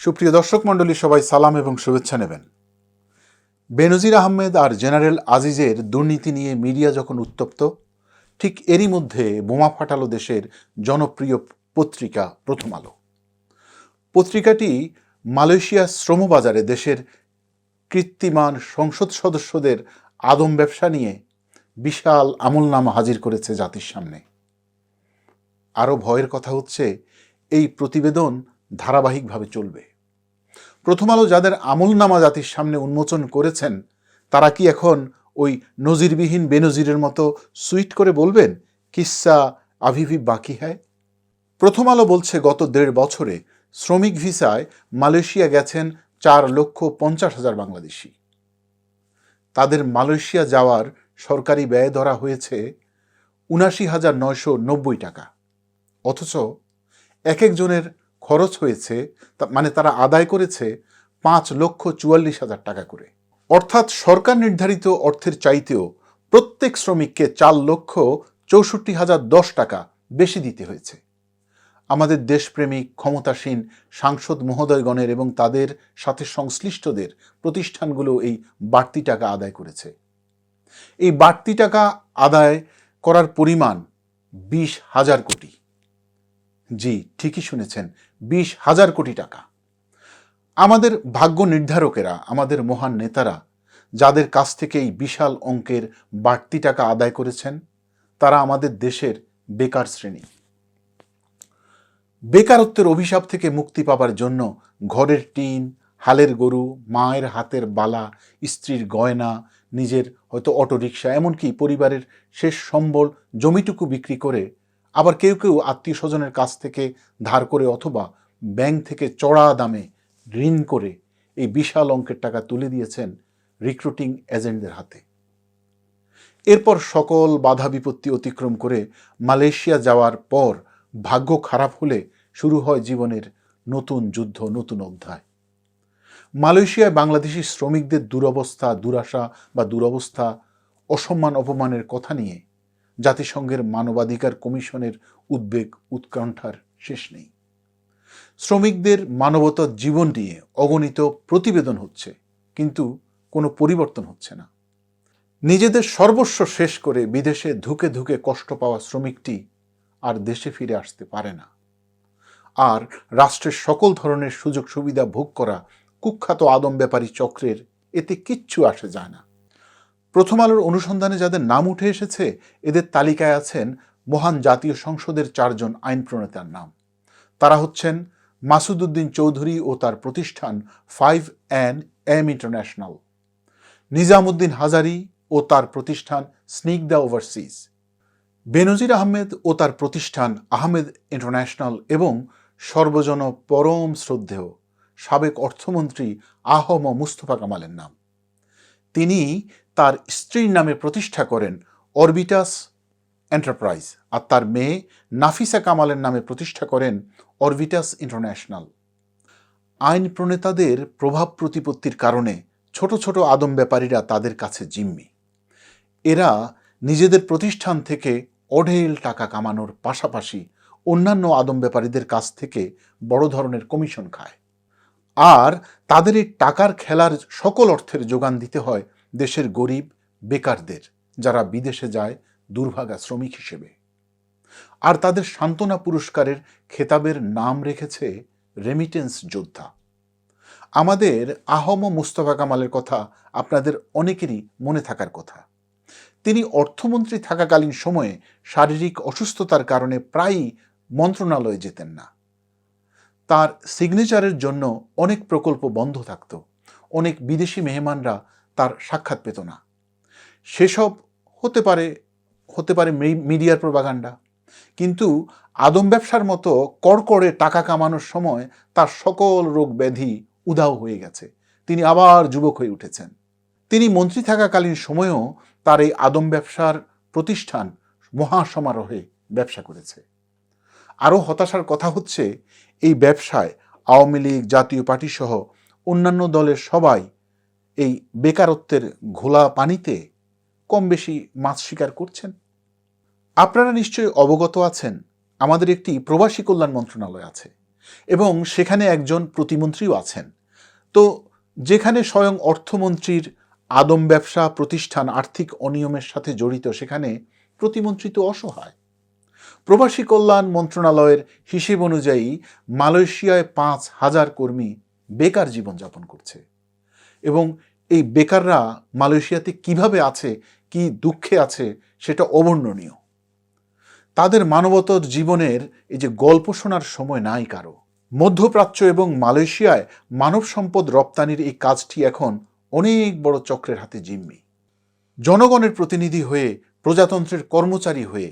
সুপ্রিয় দর্শক মণ্ডলী, সবাই সালাম এবং শুভেচ্ছা নেবেন। বেনজির আহমেদ আর জেনারেল আজিজের দুর্নীতি নিয়ে মিডিয়া যখন উত্তপ্ত, ঠিক এরই মধ্যে বোমা ফাটালো দেশের জনপ্রিয় পত্রিকা প্রথম আলো। পত্রিকাটি মালয়েশিয়ার শ্রমবাজারে দেশের কীর্তিমান সংসদ সদস্যদের আদম ব্যবসা নিয়ে বিশাল আমলনামা হাজির করেছে জাতির সামনে। আরও ভয়ের কথা হচ্ছে, এই প্রতিবেদন ধারাবাহিকভাবে চলবে। প্রথম আলো যাদের আমলনামা জাতির সামনে উন্মোচন করেছেন, তারা কি এখন ওই নজিরবিহীন বেনজিরের মতো সুইট করে বলবেন কিসসা আভি ভি বাকি হ্যায়? প্রথম আলো বলছে, গত 1.5 বছরে শ্রমিক ভিসায় মালয়েশিয়া গেছেন 4,50,000 বাংলাদেশি। তাদের মালয়েশিয়া যাওয়ার সরকারি ব্যয় ধরা হয়েছে 79,990 টাকা। অথচ এক একজনের খরচ হয়েছে, মানে তারা আদায় করেছে 5,44,000 টাকা করে। অর্থাৎ সরকার নির্ধারিত অর্থের চাইতেও প্রত্যেক শ্রমিককে 4,64,010 টাকা বেশি দিতে হয়েছে। আমাদের দেশপ্রেমিক ক্ষমতাসীন সাংসদ মহোদয়গণের এবং তাদের সাথে সংশ্লিষ্টদের প্রতিষ্ঠানগুলো এই বাড়তি টাকা আদায় করেছে। এই বাড়তি টাকা আদায় করার পরিমাণ 20,000 কোটি। জি, ঠিকই শুনেছেন, 20,000 কোটি টাকা। আমাদের ভাগ্য নির্ধারকেরা, আমাদের মহান নেতারা যাদের কাছ থেকে এই বিশাল অঙ্কের বাড়তি টাকা আদায় করেছেন, তারা আমাদের দেশের বেকার শ্রেণী। বেকারত্বের অভিশাপ থেকে মুক্তি পাবার জন্য ঘরের টিন, হালের গরু, মায়ের হাতের বালা, স্ত্রীর গয়না, নিজের হয়তো অটোরিকশা, এমনকি পরিবারের শেষ সম্বল জমিটুকু বিক্রি করে, আবার কেউ কেউ আত্মীয় স্বজনের কাছ থেকে ধার করে অথবা ব্যাংক থেকে চড়া দামে ঋণ করে এই বিশাল অঙ্কের টাকা তুলে দিয়েছেন রিক্রুটিং এজেন্টদের হাতে। এরপর সকল বাধা বিপত্তি অতিক্রম করে মালয়েশিয়া যাওয়ার পর ভাগ্য খারাপ হলে শুরু হয় জীবনের নতুন যুদ্ধ, নতুন অধ্যায়। মালয়েশিয়ায় বাংলাদেশি শ্রমিকদের দুরবস্থা, দুরাশা বা দুরবস্থা, অসম্মান অপমানের কথা নিয়ে জাতিসংঘের মানবাধিকার কমিশনের উদ্বেগ উৎকণ্ঠার শেষ নেই। শ্রমিকদের মানবতার জীবন নিয়ে অগণিত প্রতিবেদন হচ্ছে, কিন্তু কোনো পরিবর্তন হচ্ছে না। নিজেদের সর্বস্ব শেষ করে বিদেশে ধুকে ধুকে কষ্ট পাওয়া শ্রমিকটি আর দেশে ফিরে আসতে পারে না। আর রাষ্ট্রের সকল ধরনের সুযোগ সুবিধা ভোগ করা কুখ্যাত আদম ব্যাপারী চক্রের এতে কিচ্ছু আসে যায় না। প্রথম আলোর অনুসন্ধানে যাদের নাম উঠে এসেছে, এদের তালিকায় আছেন মহান জাতীয় সংসদের 4 জন আইন প্রণেতার নাম। তারা হচ্ছেন মাসুদ উদ্দিন চৌধুরী ও তার প্রতিষ্ঠান 5&M ইন্টারন্যাশনাল, নিজামুদ্দিন হাজারি ও তার প্রতিষ্ঠান স্নিগ্ধা ওভারসিজ, বেনজির আহমেদ ও তার প্রতিষ্ঠান আহমেদ ইন্টারন্যাশনাল এবং সর্বজন পরম শ্রদ্ধেয় সাবেক অর্থমন্ত্রী আহম মুস্তফা কামালের নাম। তিনি তার স্ত্রীর নামে প্রতিষ্ঠা করেন অরবিটাস এন্টারপ্রাইজ, আর তার মেয়ে নাফিসা কামালের নামে প্রতিষ্ঠা করেন অরবিটাস ইন্টারন্যাশনাল। আইন প্রণেতাদের প্রভাব প্রতিপত্তির কারণে ছোট ছোট আদম ব্যাপারীরা তাদের কাছে জিম্মি। এরা নিজেদের প্রতিষ্ঠান থেকে অঢেল টাকা কামানোর পাশাপাশি অন্যান্য আদম ব্যাপারীদের কাছ থেকে বড় ধরনের কমিশন খায়। আর তাদের এই টাকার খেলার সকল অর্থের যোগান দিতে হয় দেশের গরিব বেকারদের, যারা বিদেশে যায় দুর্ভাগা শ্রমিক হিসেবে। আর তাদের সান্ত্বনা পুরস্কারের খেতাবের নাম রেখেছে রেমিটেন্স যোদ্ধা। আমাদের আহম মুস্তফা কামালের কথা আপনাদের অনেকেরই মনে থাকার কথা। তিনি অর্থমন্ত্রী থাকাকালীন সময়ে শারীরিক অসুস্থতার কারণে প্রায়ই মন্ত্রণালয়ে যেতেন না। তার সিগনেচারের জন্য অনেক প্রকল্প বন্ধ থাকত, অনেক বিদেশি মেহমানরা তার সাক্ষাৎ পেত না। সেসব হতে পারে মিডিয়ার প্রোপাগান্ডা, কিন্তু আদম ব্যবসার মতো কড়কড়ে টাকা কামানোর সময় তার সকল রোগ ব্যাধি উধাও হয়ে গেছে। তিনি আবার যুবক হয়ে উঠেছেন। তিনি মন্ত্রী থাকাকালীন সময়েও তার এই আদম ব্যবসার প্রতিষ্ঠান মহাসমারোহে ব্যবসা করেছে। আরও হতাশার কথা হচ্ছে, এই ব্যবসায় আওয়ামী লীগ, জাতীয় পার্টি সহ অন্যান্য দলের সবাই এই বেকারত্বের ঘোলা পানিতে কম বেশি মাছ শিকার করছেন। আপনারা নিশ্চয়ই অবগত আছেন, আমাদের একটি প্রবাসী কল্যাণ মন্ত্রণালয় আছে, এবং সেখানে একজন প্রতিমন্ত্রীও আছেন। তো যেখানে স্বয়ং অর্থমন্ত্রীর আদম ব্যবসা প্রতিষ্ঠান আর্থিক অনিয়মের সাথে জড়িত, সেখানে প্রতিমন্ত্রী তো অসহায়। প্রবাসী কল্যাণ মন্ত্রণালয়ের হিসেব অনুযায়ী মালয়েশিয়ায় 5,000 কর্মী বেকার জীবনযাপন করছে, এবং এই বেকাররা মালয়েশিয়াতে কিভাবে আছে, কি দুঃখে আছে, সেটা অবর্ণনীয়। তাদের মানবতার জীবনের এই যে গল্প শোনার সময় নাই কারো। মধ্যপ্রাচ্য এবং মালয়েশিয়ায় মানব সম্পদ রপ্তানির এই কাজটি এখন অনেক বড় চক্রের হাতে জিম্মি। জনগণের প্রতিনিধি হয়ে, প্রজাতন্ত্রের কর্মচারী হয়ে,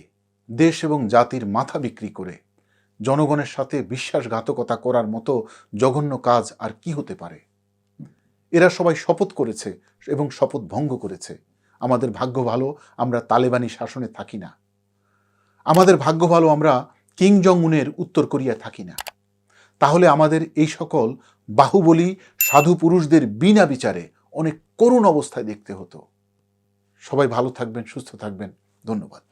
দেশ এবং জাতির মাথা বিক্রি করে জনগণের সাথে বিশ্বাসঘাতকতা করার মতো জঘন্য কাজ আর কি হতে পারে? এরা সবাই শপথ করেছে এবং শপথ ভঙ্গ করেছে। আমাদের ভাগ্য ভালো আমরা তালেবানি শাসনে থাকি না। আমাদের ভাগ্য ভালো আমরা কিং জং উনের উত্তর কোরিয়ায় থাকি না। তাহলে আমাদের এই সকল বাহুবলী সাধু পুরুষদের বিনা বিচারে অনেক করুণ অবস্থায় দেখতে হতো। সবাই ভালো থাকবেন, সুস্থ থাকবেন। ধন্যবাদ।